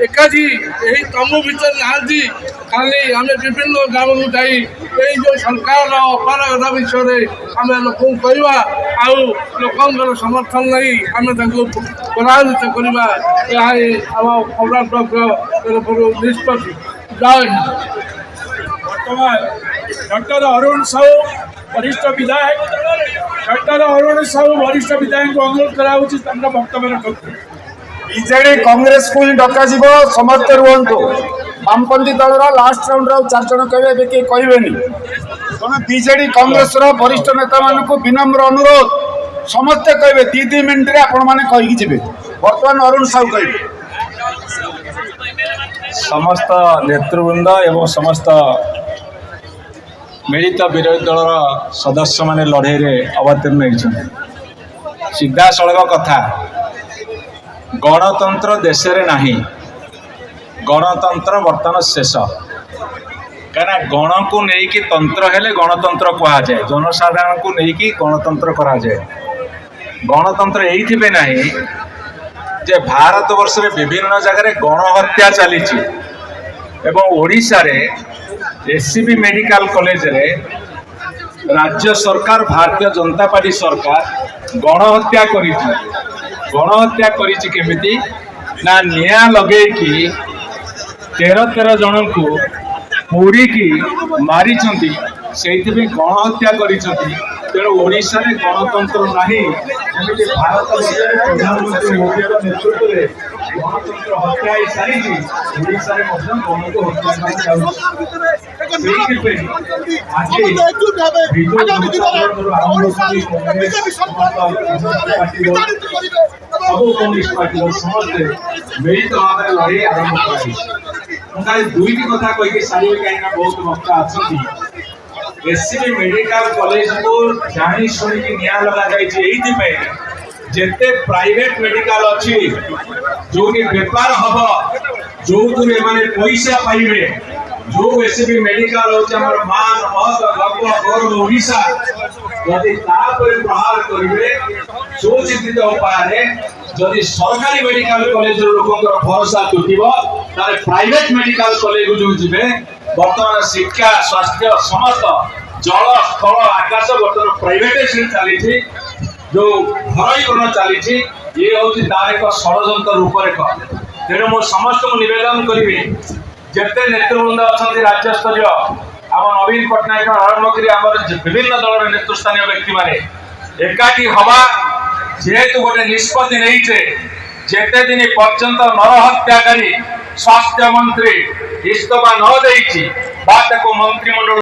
एकाठी यही तमु भीतर नहांती खाली आम विभिन्न ग्राम को जाई जो सरकार अपराध विषय में आम लोक कहवा आोकर समर्थन नहीं आम पराजित करवा आम कमलाट निष्पत्ति जय वर्तमान डॉक्टर अरुण साहू वरिष्ठ विधायक डॉक्टर अरुण साहू वरिष्ठ विधायक को अनुरोध कराऊँ वक्तव्य रखते बीजेडी कांग्रेस को ही डकाଯିब समस्त रुहतु वामपंथी दल लास्ट राउंड 4 जन कहे किए कहबेनि तेना बीजेडी कांग्रेस वरिष्ठ नेता मान विनम्र अनुरोध समस्ते कहे 2 मिनिट आपण मैंने कहीकि जी बर्तमान अरुण साहू कहे समस्त नेतृवृंद एवं समस्त मिलित विरोधी दल सदस्य माने लड़े अवतीर्ण होती सीधा सड़क कथा गणतंत्र देश रे नाही गणतंत्र बर्तमान शेष कहीं गण को लेकिन तंत्र हेले गणतंत्र कह जाए जनसाधारण को लेकिन गणतंत्र करा जाए गणतंत्र ये नहीं जे भारत वर्ष रे विभिन्न जगह गणहत्या चली ओडिशा रे एससीबी मेडिकल कॉलेज रे राज्य सरकार भारतीय जनता पार्टी सरकार गणहत्या करी गणहत्या करिछि ना निया लगे कि 13 जन को पोड़ी की मारी से गणहत्या कर तेणु ओडिशा रे गणतंत्र नहीं भारत प्रधानमंत्री मोदी नेतृत्व में गणतंत्र हत्या सारी ओडिशा रे गण को हत्या सब कम्युनिस्ट पार्टी समस्ते मिलित भाव में लड़े आरंभ कर दुईटी कथा कहीकि सारे कहीं बहुत वक्ता अच्छा एससीबी मेडिकल कॉलेज को जानी शुणी निया लगा जाए जेते प्राइवेट मेडिकल अच्छी जो बेपार हम जो पैसा पाइबे जो एससीबी मेडिकल होचे हमर मान महत गर्व गौरव ओडिशा यदि प्रहार करेंगे सुचिंतित उपाय जदि सरकारी मेडिकल कॉलेज लोक भरोसा तुटब प्राइवेट मेडिकल कॉलेज जो जी बर्तमान शिक्षा स्वास्थ्य समस्त जल स्थल आकाश बर्तमान प्राइवेटाइजेशन चली जो घरईकरण चली ये हूँ तार एक षड्यंत्र रूपरेख तेणु मुझे समस्त को निवेदन करी जिते नेतृवृंद अच्छा राज्य स्तरीय आम नवीन पट्टनायक आरंभ कर विभिन्न दल नेतृस्थानीय व्यक्ति माने एकाठी हवा जेहेतु गोटे निष्पत्ति नहीं जेते दिन पर्यंत नरहत्याकारी स्वास्थ्य मंत्री इस्तफा न देती मंत्रिमंडल